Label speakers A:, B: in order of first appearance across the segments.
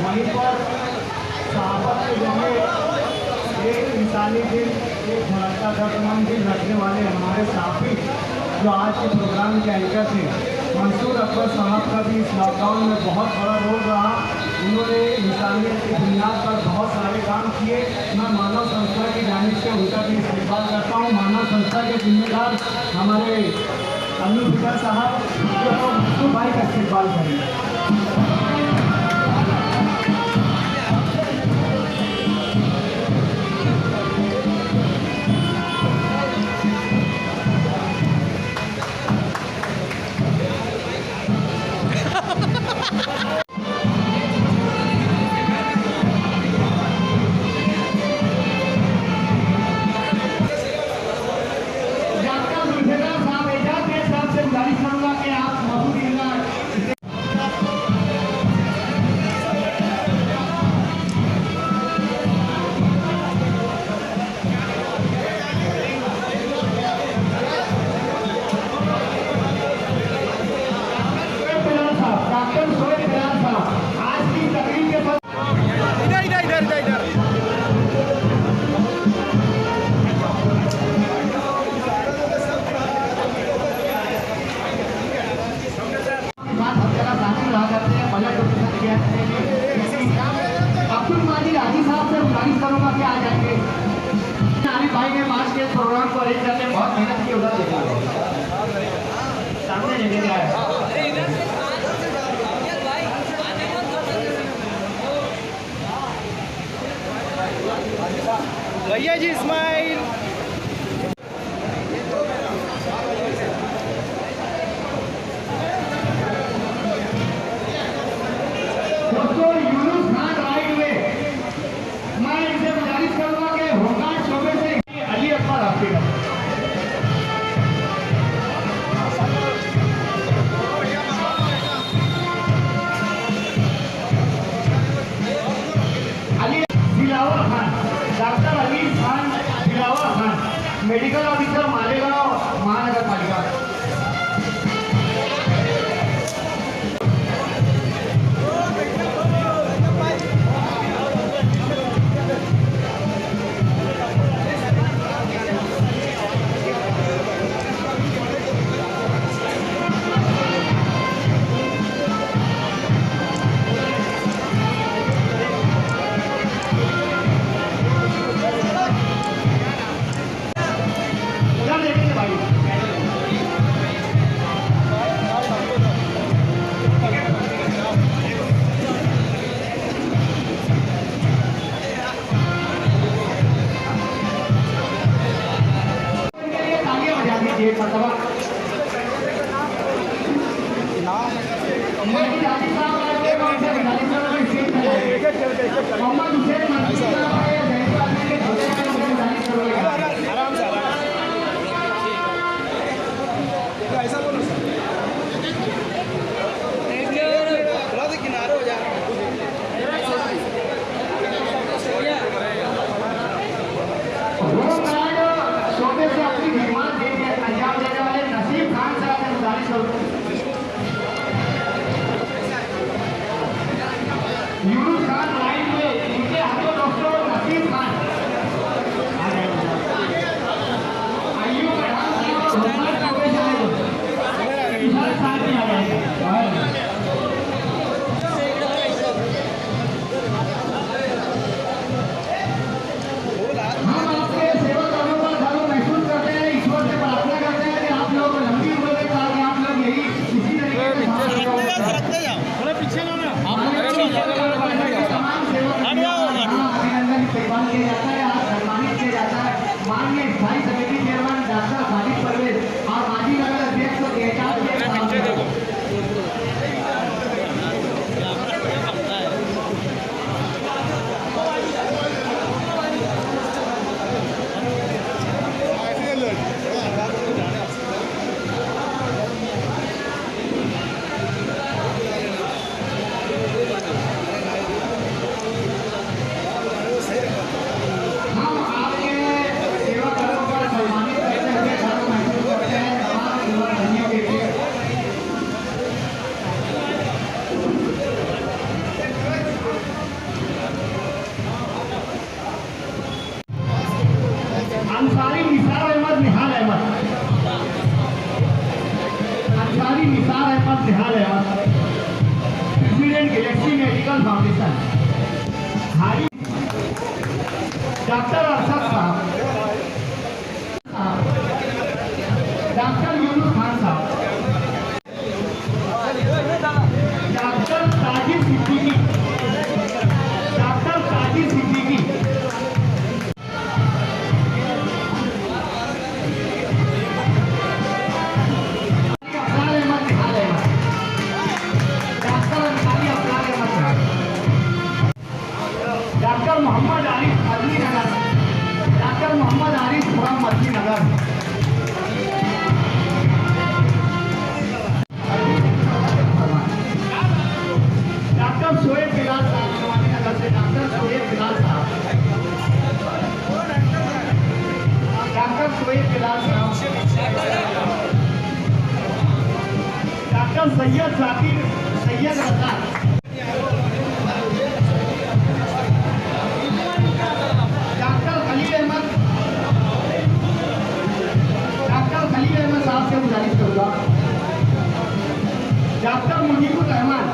A: वहीं पर सहाबत के जरिए एक इंसानी दिल, एक झलकता दर्दमंद दिल रखने वाले हमारे साथी जो आज के प्रोग्राम के एंकर थे, मंसूर अकबर साहब का भी इस लॉकडाउन में बहुत बड़ा रोल रहा। उन्होंने इंसानियत की बुनियाद पर बहुत सारे काम किए। मैं मानव संस्था की जानिब से उनका भी इस्तेमाल करता हूँ। मानव संस्था के जिम्मेदार हमारे अनु फिकर साहब मंसूर भाई का इस्तेमाल करेंगे। भाई ने मार्च के प्रोग्राम को अरेंज करने में बहुत मेहनत की, उधर देखा सामने नहीं दिख रहा है भैया जी स्माइल। दोस्तों यूनुस खान राइट में, मैं इनसे गुजारिश करूंगा कि होमगार्ड शोबे से अली अकबर आपके doctor Ali Khan Dilawar Khan, medical officer Malegaon Mahanagar Palika. Ahmed Nihal Ahmed, president Galaxy Medical Foundation. Haji doctor Arshad साहब, डॉक्टर यूनुस खान साहब, doctor Tajir Siddiqui, doctor Tajir Siddiqui, Afral Ahmed Nihal Ahmed, doctor Ansari Afral Ahmed Nihal, doctor Mohammad Arif Madani Nagar, doctor Mohammad Arif from Madani Nagar, doctor Shoaib Bilal साहब नवानी नगर से, डॉक्टर शोएब बिलाल साहब, डॉक्टर शोएब बिलाल साहब, डॉक्टर सैयद जाकिर सैयद रजा, डॉक्टर खलील अहमद, डॉक्टर खलील अहमद साहब से गुजारिश करूंगा, डॉक्टर मुनीबुर रहमान,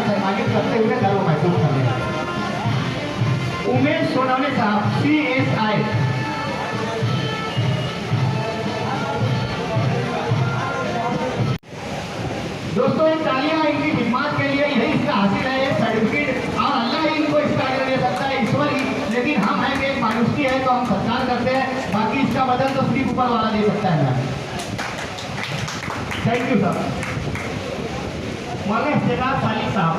A: सहभागित करते हुए गर्व महसूस कर रहे हैं। उमेश सोनवणे साहब CSI, दोस्तों इन तालियां इनकी हिम्मत के लिए यही इसका हासिल है, एक सर्टिफिकेट, और अल्लाह ही इनको इसका आगे दे सकता है, ईश्वर ही, लेकिन हम हैं कि एक मानुषी है तो हम सत्कार करते हैं, बाकी इसका बदल तो सिर्फ ऊपर वाला दे सकता है। Thank you sir. मौलाना इफ्तिखार साली साहब,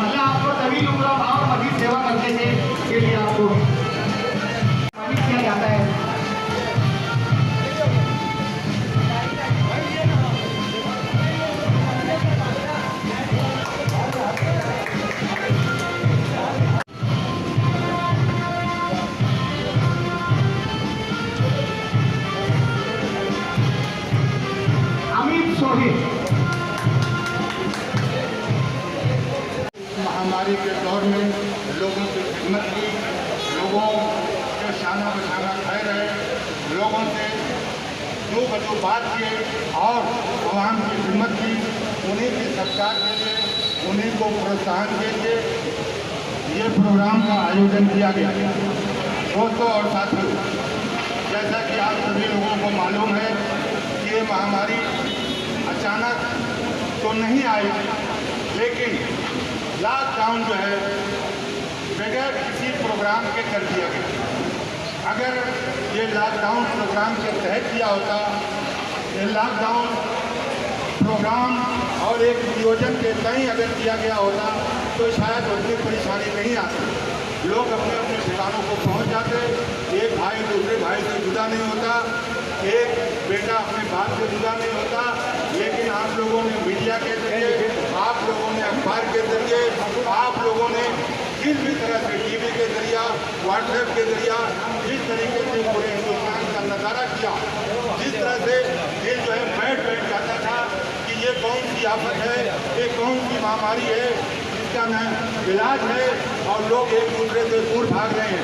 A: अल्लाह आपको तवील उम्र और मजीद सेवा करने के लिए आपको सम्मानित किया जाता है।
B: महामारी के दौर में लोगों की खिदमत की, लोगों के शाना बशाना खाए रहे, लोगों से दो बजो बात किए और आवाम की खिदमत की, उन्हीं के सत्कार के लिए, उन्हीं को प्रोत्साहन के लिए ये प्रोग्राम का आयोजन किया गया। दोस्तों और साथियों, जैसा कि आप सभी लोगों को मालूम है कि ये महामारी अचानक तो नहीं आई, लेकिन लॉकडाउन जो है बगैर किसी प्रोग्राम के कर दिया गया। अगर ये लॉकडाउन प्रोग्राम के तहत किया होता, ये लॉकडाउन प्रोग्राम और एक नियोजन के तय अगर किया गया होता तो शायद उतनी परेशानी नहीं आती। लोग अपने अपने ठिकानों को पहुंच जाते, एक भाई दूसरे भाई से जुदा नहीं होता, एक बेटा अपने बाप से जुदा नहीं होता। लेकिन आप लोगों ने मीडिया के जरिए, आप लोगों ने अखबार के जरिए, आप लोगों ने किस भी तरह से टीवी के जरिया, व्हाट्सएप के जरिया जिस तरीके से पूरे हिंदुस्तान का नज़ारा किया, जिस तरह से दिल जो है बैठ जाता था कि ये कौन सी आफत है, ये कौन सी महामारी है, इसका न इलाज है, और लोग एक दूसरे से दूर भाग रहे हैं।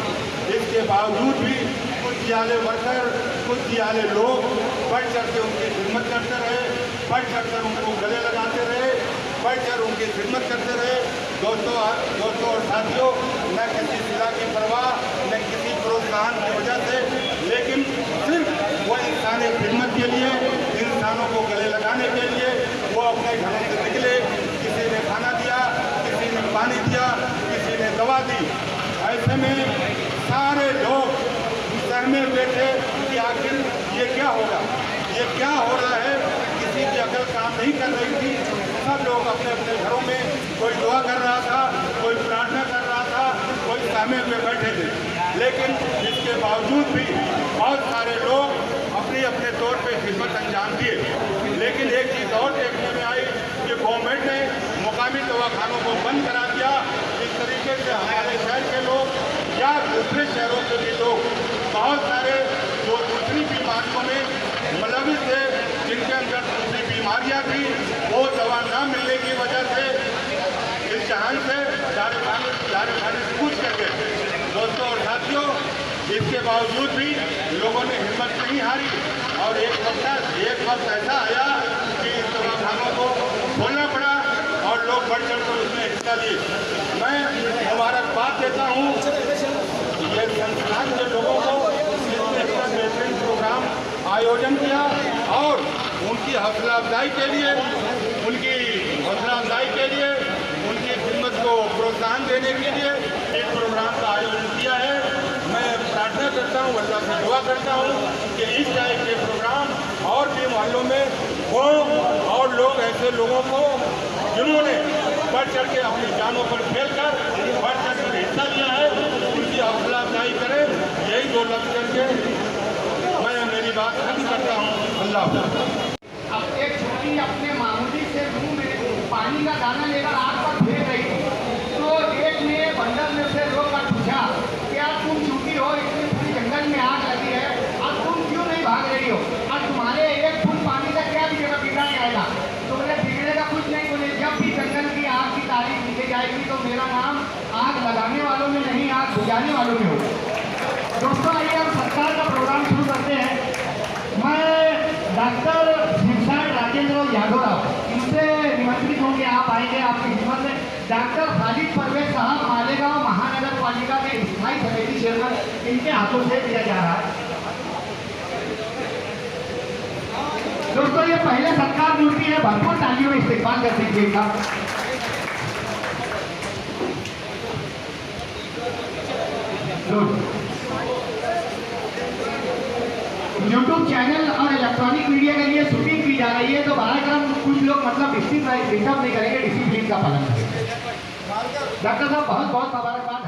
B: इसके बावजूद भी कुछ जियाले वर्कर, कुछ जियाले लोग बढ़ चढ़ के उनकी खिदमत करते रहे, बढ़ चढ़ कर उनको गले लगाते रहे, बढ़ चढ़ उनकी खिदमत करते रहे। दोस्तों और साथियों, न किसी जिला की परवाह, न किसी प्रोत्साहन की वजह से, लेकिन सिर्फ वो इंसानी खिदमत के लिए, इंसानों को गले लगाने के लिए वो अपने घरों से निकले। किसी ने खाना दिया, किसी ने पानी दिया, किसी ने दवा दी। ऐसे में सारे लोग सहमे बैठे कि आखिर ये क्या होगा, ये क्या हो रहा है। किसी की अकल काम नहीं कर रही थी। सब लोग अपने अपने घरों में, कोई दुआ कर रहा था, कोई प्रार्थना कर रहा था, कोई सहमे में बैठे थे। लेकिन इसके बावजूद भी बहुत सारे लोग अपनी अपने तौर पे खिदमत अंजाम दिए। लेकिन एक चीज़ और देखने में आई कि गवर्नमेंट ने मुकामी दवाखानों को बंद करा दिया। इस तरीके से हमारे शहर के लोग या दूसरे शहरों के भी लोग बहुत सारे जो दूसरी बीमारियों में मुलविस थे, जिनके अंदर दूसरी बीमारियाँ थी, वो दवा न मिलने की वजह से इस जहान से जाने खाने से कूच कर गए। दोस्तों और साथियों, इसके बावजूद भी लोगों ने हिम्मत नहीं हारी और एक वक्त ऐसा आया कि इस दवाखानों को खोलना पड़ा और लोग बढ़ चढ़ कर उसमें हिस्सा लिए। मैं मुबारकबाद देता हूँ ये संस्थान के लोगों को जिसने इतना बेहतरीन प्रोग्राम आयोजन किया और उनकी हौसला अफजाई के लिए उनकी खिदमत को प्रोत्साहन देने के लिए एक प्रोग्राम का आयोजन किया है। मैं प्रार्थना करता हूँ, अल्लाह से दुआ करता हूँ कि इस टाइप के प्रोग्राम और भी मोहल्लों में हो और लोग ऐसे लोगों को जिन्होंने बढ़ चढ़ के अपनी जानों पर खेल कर बढ़ चढ़ कर हिस्सा लिया है, उनकी हौसला अफजाई करें। यही दो लफ्ज़ करके मैं मेरी बात खत्म करता हूँ। अल्लाह
A: अब एक छोटी अपने मामूली से मुंह में पानी का दाना लेकर आग पर फेंक रही थी, तो एक ने बंदर में से रोककर पूछा, क्या तुम झूठी हो? इतनी पूरी जंगल में आग लगी है, अब तुम क्यों नहीं भाग रही हो? और तुम्हारे एक फूल पानी का क्या बिगड़ जाएगा? तो बोले बिगड़ेगा कुछ नहीं। बोले जब भी जंगल की आग की तारीफ लिखी जाएगी तो मेरा नाम आग लगाने वालों में नहीं, आग बुझाने वालों में होगा। दोस्तों, आइए हम सरकार का प्रोग्राम शुरू करते हैं। मैं डॉक्टर शिवसार राजेंद्र यादव राव इनसे निमंत्रित होंगे, आप आएंगे आपकी खिदमत में। डॉक्टर खालिद परवेज साहब मालेगांव महानगर पालिका के स्थायी समिति चेयरमैन, इनके हाथों से दिया जा रहा है। दोस्तों, ये पहले सरकार ड्यूटी है, भरपूर तालियों में इस्तेमाल कर दीजिए इनका। यूट्यूब चैनल और इलेक्ट्रॉनिक मीडिया के लिए शूटिंग की जा रही है, तो कार्यक्रम कुछ लोग मतलब डिस्टर्ब नहीं करेंगे, डिसिप्लिन का पालन करेंगे। डॉक्टर साहब बहुत बहुत मुबारकबाद।